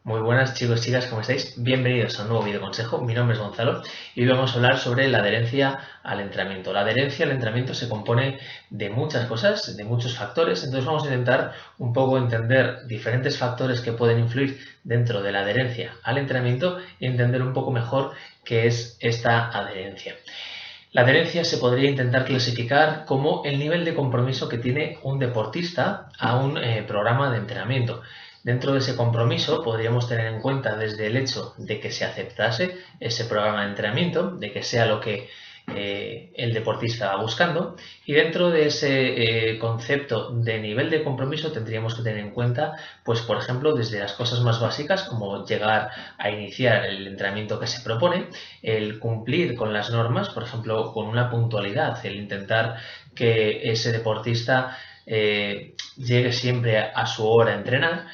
Muy buenas chicos, chicas, ¿cómo estáis? Bienvenidos a un nuevo video consejo. Mi nombre es Gonzalo y hoy vamos a hablar sobre la adherencia al entrenamiento. La adherencia al entrenamiento se compone de muchas cosas, de muchos factores, entonces vamos a intentar un poco entender diferentes factores que pueden influir dentro de la adherencia al entrenamiento y entender un poco mejor qué es esta adherencia. La adherencia se podría intentar clasificar como el nivel de compromiso que tiene un deportista a un programa de entrenamiento. Dentro de ese compromiso podríamos tener en cuenta desde el hecho de que se aceptase ese programa de entrenamiento, de que sea lo que el deportista va buscando, y dentro de ese concepto de nivel de compromiso tendríamos que tener en cuenta, pues por ejemplo, desde las cosas más básicas como llegar a iniciar el entrenamiento que se propone, el cumplir con las normas, por ejemplo, con una puntualidad, el intentar que ese deportista llegue siempre a su hora a entrenar.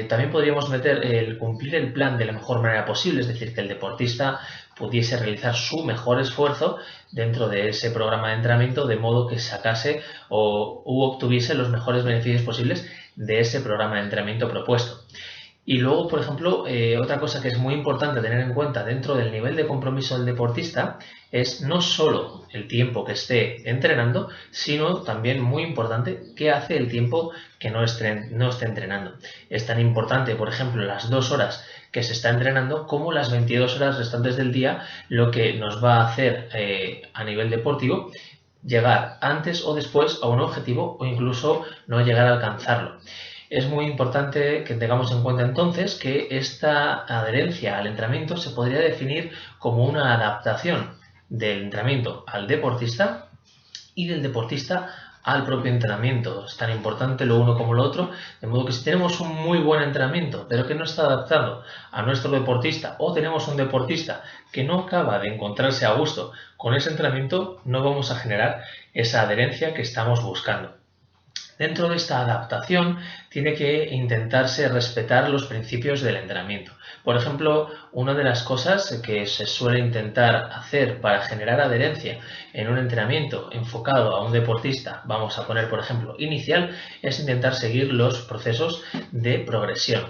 También podríamos meter el cumplir el plan de la mejor manera posible, es decir, que el deportista pudiese realizar su mejor esfuerzo dentro de ese programa de entrenamiento de modo que sacase u obtuviese los mejores beneficios posibles de ese programa de entrenamiento propuesto. Y luego, por ejemplo, otra cosa que es muy importante tener en cuenta dentro del nivel de compromiso del deportista es no solo el tiempo que esté entrenando, sino también muy importante qué hace el tiempo que no esté entrenando. Es tan importante, por ejemplo, las 2 horas que se está entrenando como las 22 horas restantes del día, lo que nos va a hacer a nivel deportivo llegar antes o después a un objetivo o incluso no llegar a alcanzarlo. Es muy importante que tengamos en cuenta entonces que esta adherencia al entrenamiento se podría definir como una adaptación del entrenamiento al deportista y del deportista al propio entrenamiento. Es tan importante lo uno como lo otro, de modo que si tenemos un muy buen entrenamiento, pero que no está adaptado a nuestro deportista, o tenemos un deportista que no acaba de encontrarse a gusto con ese entrenamiento, no vamos a generar esa adherencia que estamos buscando. Dentro de esta adaptación tiene que intentarse respetar los principios del entrenamiento. Por ejemplo, una de las cosas que se suele intentar hacer para generar adherencia en un entrenamiento enfocado a un deportista, vamos a poner por ejemplo inicial, es intentar seguir los procesos de progresión.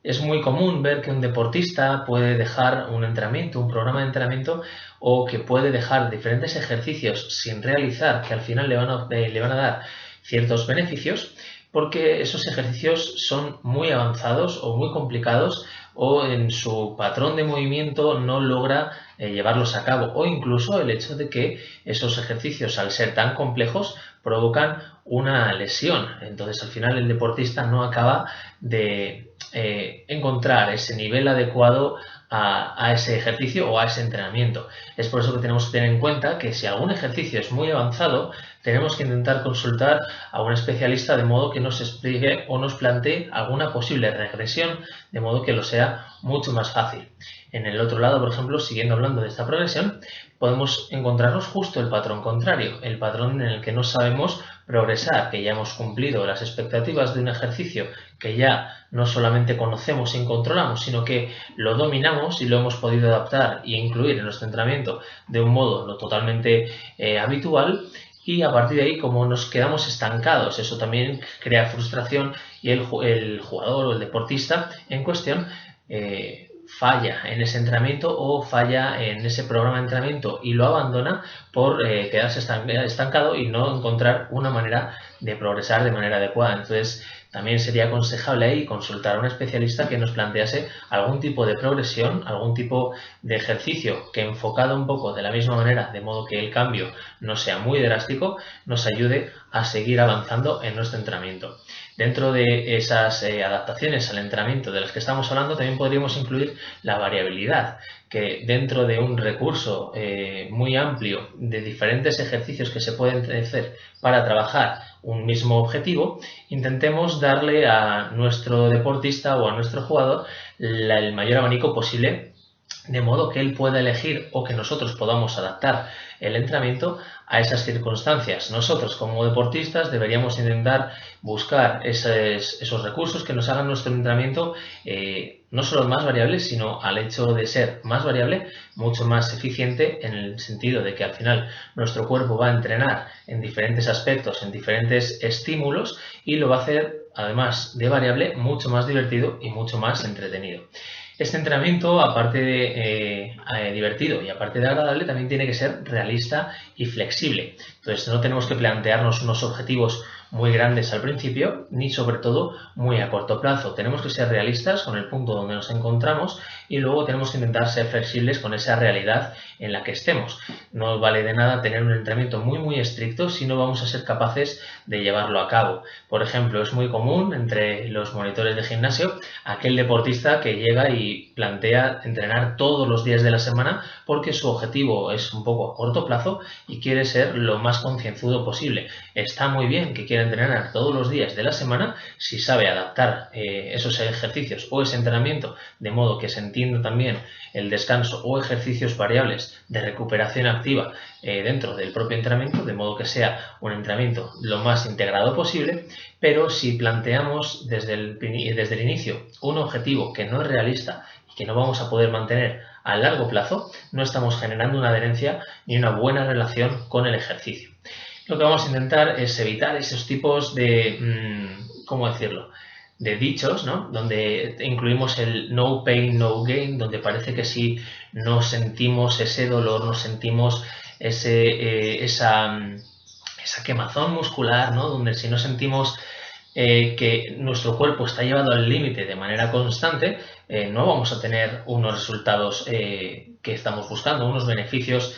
Es muy común ver que un deportista puede dejar un entrenamiento, un programa de entrenamiento, o que puede dejar diferentes ejercicios sin realizar, que al final le van a dar ciertos beneficios, porque esos ejercicios son muy avanzados o muy complicados, o en su patrón de movimiento no logra llevarlos a cabo, o incluso el hecho de que esos ejercicios, al ser tan complejos, provocan una lesión. Entonces al final el deportista no acaba de encontrar ese nivel adecuado a ese ejercicio o a ese entrenamiento. Es por eso que tenemos que tener en cuenta que si algún ejercicio es muy avanzado, tenemos que intentar consultar a un especialista de modo que nos explique o nos plantee alguna posible regresión, de modo que lo sea mucho más fácil. En el otro lado, por ejemplo, siguiendo hablando de esta progresión, podemos encontrarnos justo el patrón contrario, el patrón en el que no sabemos progresar, que ya hemos cumplido las expectativas de un ejercicio que ya no solamente conocemos y controlamos, sino que lo dominamos y lo hemos podido adaptar e incluir en nuestro entrenamiento de un modo no totalmente habitual. Y a partir de ahí, como nos quedamos estancados, eso también crea frustración y el jugador o el deportista en cuestión falla en ese entrenamiento o falla en ese programa de entrenamiento y lo abandona por quedarse estancado y no encontrar una manera de progresar de manera adecuada. Entonces, también sería aconsejable ahí consultar a un especialista que nos plantease algún tipo de progresión, algún tipo de ejercicio que, enfocado un poco de la misma manera, de modo que el cambio no sea muy drástico, nos ayude a seguir avanzando en nuestro entrenamiento. Dentro de esas adaptaciones al entrenamiento de las que estamos hablando, también podríamos incluir la variabilidad, que dentro de un recurso muy amplio de diferentes ejercicios que se pueden hacer para trabajar un mismo objetivo, intentemos darle a nuestro deportista o a nuestro jugador el mayor abanico posible, de modo que él pueda elegir o que nosotros podamos adaptar el entrenamiento a esas circunstancias. Nosotros como deportistas deberíamos intentar buscar esos recursos que nos hagan nuestro entrenamiento no solo más variable, sino al hecho de ser más variable, mucho más eficiente, en el sentido de que al final nuestro cuerpo va a entrenar en diferentes aspectos, en diferentes estímulos, y lo va a hacer además de variable, mucho más divertido y mucho más entretenido. Este entrenamiento, aparte de divertido y aparte de agradable, también tiene que ser realista y flexible. Entonces, no tenemos que plantearnos unos objetivos muy grandes al principio, ni sobre todo muy a corto plazo. Tenemos que ser realistas con el punto donde nos encontramos y luego tenemos que intentar ser flexibles con esa realidad en la que estemos. No vale de nada tener un entrenamiento muy estricto si no vamos a ser capaces de llevarlo a cabo. Por ejemplo, es muy común entre los monitores de gimnasio aquel deportista que llega y plantea entrenar todos los días de la semana porque su objetivo es un poco a corto plazo y quiere ser lo más concienzudo posible. Está muy bien que quiera entrenar todos los días de la semana si sabe adaptar esos ejercicios o ese entrenamiento de modo que se entienda también el descanso o ejercicios variables de recuperación activa dentro del propio entrenamiento, de modo que sea un entrenamiento lo más integrado posible. Pero si planteamos desde el inicio un objetivo que no es realista y que no vamos a poder mantener a largo plazo, no estamos generando una adherencia ni una buena relación con el ejercicio. Lo que vamos a intentar es evitar esos tipos de, ¿cómo decirlo?, de dichos, ¿no?, donde incluimos el no pain, no gain, donde parece que si no sentimos ese dolor, no sentimos esa quemazón muscular, ¿no?, donde si no sentimos que nuestro cuerpo está llevado al límite de manera constante, no vamos a tener unos resultados que estamos buscando, unos beneficios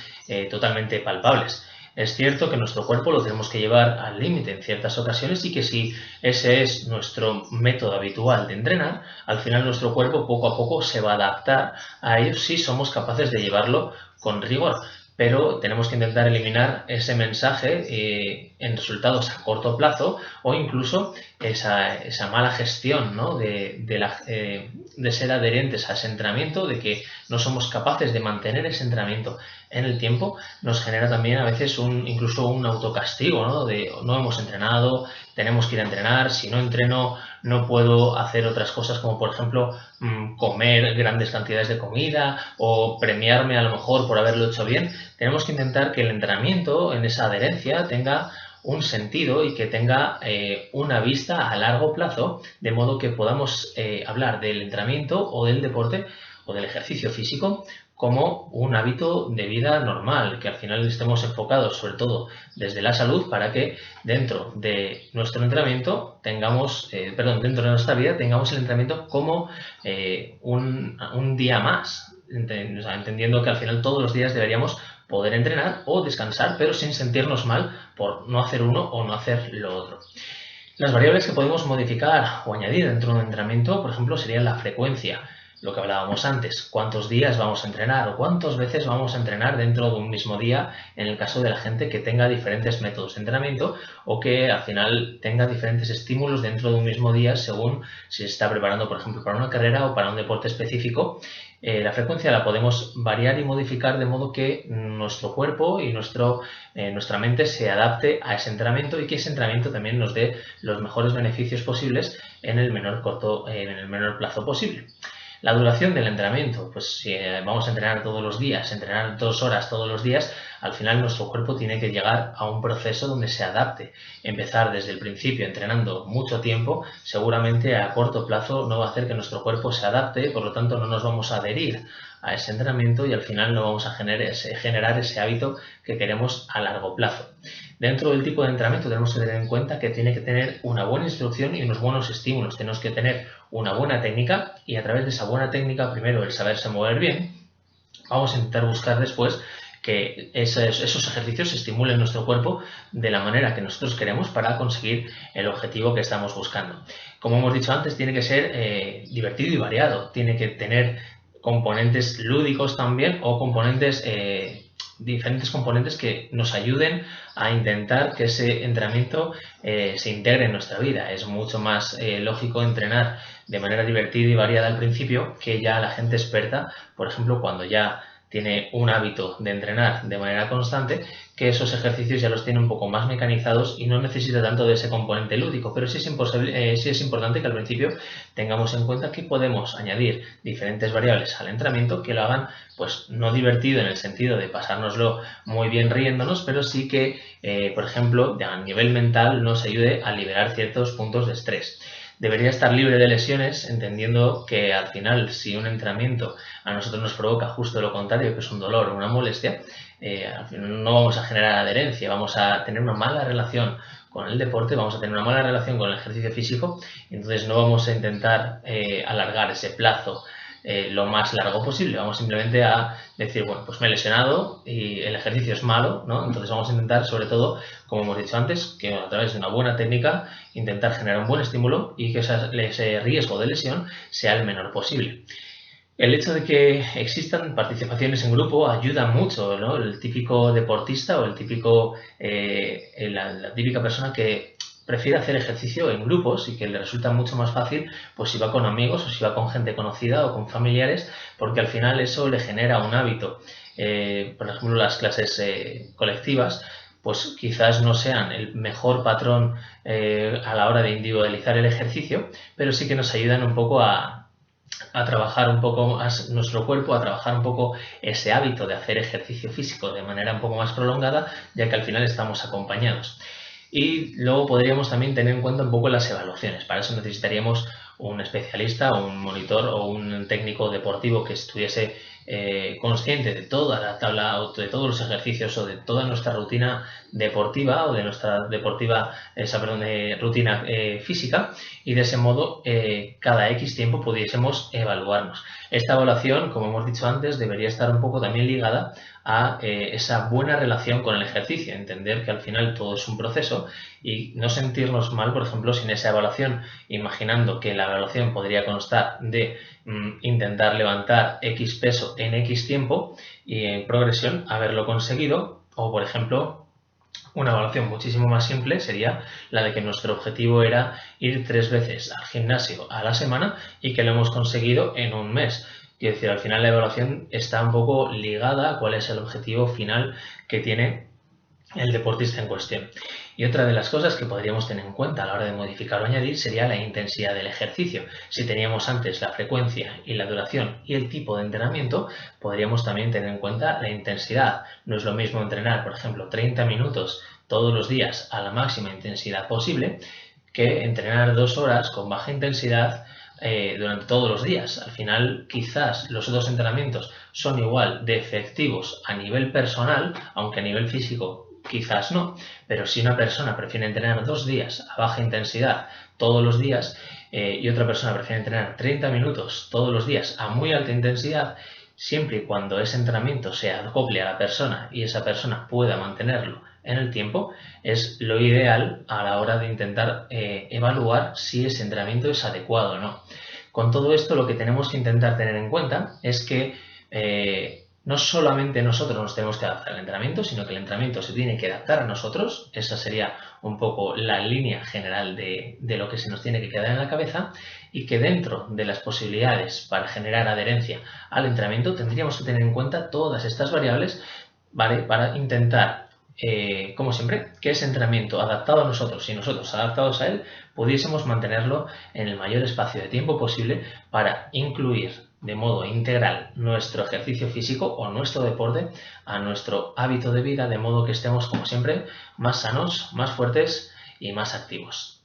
totalmente palpables. Es cierto que nuestro cuerpo lo tenemos que llevar al límite en ciertas ocasiones y que si ese es nuestro método habitual de entrenar, al final nuestro cuerpo poco a poco se va a adaptar a ello si somos capaces de llevarlo con rigor. Pero tenemos que intentar eliminar ese mensaje en resultados a corto plazo o incluso esa mala gestión, ¿no?, de ser adherentes a ese entrenamiento, de que no somos capaces de mantener ese entrenamiento en el tiempo, nos genera también a veces incluso un autocastigo, ¿no?, de no hemos entrenado, tenemos que ir a entrenar, si no entreno no puedo hacer otras cosas como por ejemplo comer grandes cantidades de comida o premiarme a lo mejor por haberlo hecho bien. Tenemos que intentar que el entrenamiento en esa adherencia tenga un sentido y que tenga una vista a largo plazo, de modo que podamos hablar del entrenamiento o del deporte o del ejercicio físico como un hábito de vida normal, que al final estemos enfocados sobre todo desde la salud para que dentro de nuestro entrenamiento tengamos, dentro de nuestra vida tengamos el entrenamiento como un día más, entendiendo que al final todos los días deberíamos poder entrenar o descansar, pero sin sentirnos mal por no hacer uno o no hacer lo otro. Las variables que podemos modificar o añadir dentro de un entrenamiento, por ejemplo, serían la frecuencia, lo que hablábamos antes, cuántos días vamos a entrenar o cuántas veces vamos a entrenar dentro de un mismo día en el caso de la gente que tenga diferentes métodos de entrenamiento o que al final tenga diferentes estímulos dentro de un mismo día según si se está preparando, por ejemplo, para una carrera o para un deporte específico. La frecuencia la podemos variar y modificar de modo que nuestro cuerpo y nuestra mente se adapte a ese entrenamiento y que ese entrenamiento también nos dé los mejores beneficios posibles en el menor plazo posible. La duración del entrenamiento, pues si vamos a entrenar todos los días, entrenar 2 horas todos los días, al final nuestro cuerpo tiene que llegar a un proceso donde se adapte. Empezar desde el principio entrenando mucho tiempo, seguramente a corto plazo no va a hacer que nuestro cuerpo se adapte, por lo tanto no nos vamos a adherir a ese entrenamiento y al final no vamos a generar ese hábito que queremos a largo plazo. Dentro del tipo de entrenamiento tenemos que tener en cuenta que tiene que tener una buena instrucción y unos buenos estímulos. Tenemos que tener una buena técnica y a través de esa buena técnica, primero el saberse mover bien, vamos a intentar buscar después que esos ejercicios estimulen nuestro cuerpo de la manera que nosotros queremos para conseguir el objetivo que estamos buscando. Como hemos dicho antes, tiene que ser divertido y variado, tiene que tener componentes lúdicos también o diferentes componentes que nos ayuden a intentar que ese entrenamiento se integre en nuestra vida. Es mucho más lógico entrenar de manera divertida y variada al principio que ya la gente experta, por ejemplo, cuando ya tiene un hábito de entrenar de manera constante, que esos ejercicios ya los tiene un poco más mecanizados y no necesita tanto de ese componente lúdico, pero sí es importante que al principio tengamos en cuenta que podemos añadir diferentes variables al entrenamiento que lo hagan pues no divertido en el sentido de pasárnoslo muy bien riéndonos, pero sí que, por ejemplo, a nivel mental nos ayude a liberar ciertos puntos de estrés. Debería estar libre de lesiones, entendiendo que al final, si un entrenamiento a nosotros nos provoca justo lo contrario, que es un dolor o una molestia, al final no vamos a generar adherencia, vamos a tener una mala relación con el deporte, vamos a tener una mala relación con el ejercicio físico, y entonces no vamos a intentar alargar ese plazo lo más largo posible. Vamos simplemente a decir, bueno, pues me he lesionado y el ejercicio es malo, ¿no? Entonces vamos a intentar, sobre todo, como hemos dicho antes, que a través de una buena técnica, intentar generar un buen estímulo y que ese riesgo de lesión sea el menor posible. El hecho de que existan participaciones en grupo ayuda mucho, ¿no? El típico deportista o el típico, la típica persona que prefiere hacer ejercicio en grupos y que le resulta mucho más fácil, pues si va con amigos o si va con gente conocida o con familiares, porque al final eso le genera un hábito. Por ejemplo, las clases colectivas, pues quizás no sean el mejor patrón a la hora de individualizar el ejercicio, pero sí que nos ayudan un poco a trabajar un poco más nuestro cuerpo, a trabajar un poco ese hábito de hacer ejercicio físico de manera un poco más prolongada, ya que al final estamos acompañados. Y luego podríamos también tener en cuenta un poco las evaluaciones. Para eso necesitaríamos un especialista, un monitor o un técnico deportivo que estuviese consciente de toda la tabla, o de todos los ejercicios o de toda nuestra rutina deportiva o de nuestra rutina física, y de ese modo cada X tiempo pudiésemos evaluarnos. Esta evaluación, como hemos dicho antes, debería estar un poco también ligada a esa buena relación con el ejercicio, entender que al final todo es un proceso y no sentirnos mal, por ejemplo, sin esa evaluación, imaginando que la evaluación podría constar de intentar levantar X peso en X tiempo y en progresión haberlo conseguido, o por ejemplo, una evaluación muchísimo más simple sería la de que nuestro objetivo era ir 3 veces al gimnasio a la semana y que lo hemos conseguido en un mes. Quiero decir, al final la evaluación está un poco ligada a cuál es el objetivo final que tiene el deportista en cuestión. Y otra de las cosas que podríamos tener en cuenta a la hora de modificar o añadir sería la intensidad del ejercicio. Si teníamos antes la frecuencia y la duración y el tipo de entrenamiento, podríamos también tener en cuenta la intensidad. No es lo mismo entrenar, por ejemplo, 30 minutos todos los días a la máxima intensidad posible que entrenar 2 horas con baja intensidad durante todos los días. Al final, quizás los otros entrenamientos son igual de efectivos a nivel personal, aunque a nivel físico quizás no, pero si una persona prefiere entrenar 2 días a baja intensidad todos los días y otra persona prefiere entrenar 30 minutos todos los días a muy alta intensidad, siempre y cuando ese entrenamiento se acople a la persona y esa persona pueda mantenerlo en el tiempo, es lo ideal a la hora de intentar evaluar si ese entrenamiento es adecuado o no. Con todo esto, lo que tenemos que intentar tener en cuenta es que no solamente nosotros nos tenemos que adaptar al entrenamiento, sino que el entrenamiento se tiene que adaptar a nosotros. Esa sería un poco la línea general de lo que se nos tiene que quedar en la cabeza, y que dentro de las posibilidades para generar adherencia al entrenamiento tendríamos que tener en cuenta todas estas variables, ¿vale? Para intentar, como siempre, que ese entrenamiento adaptado a nosotros y nosotros adaptados a él pudiésemos mantenerlo en el mayor espacio de tiempo posible para incluir de modo integral nuestro ejercicio físico o nuestro deporte a nuestro hábito de vida, de modo que estemos, como siempre, más sanos, más fuertes y más activos.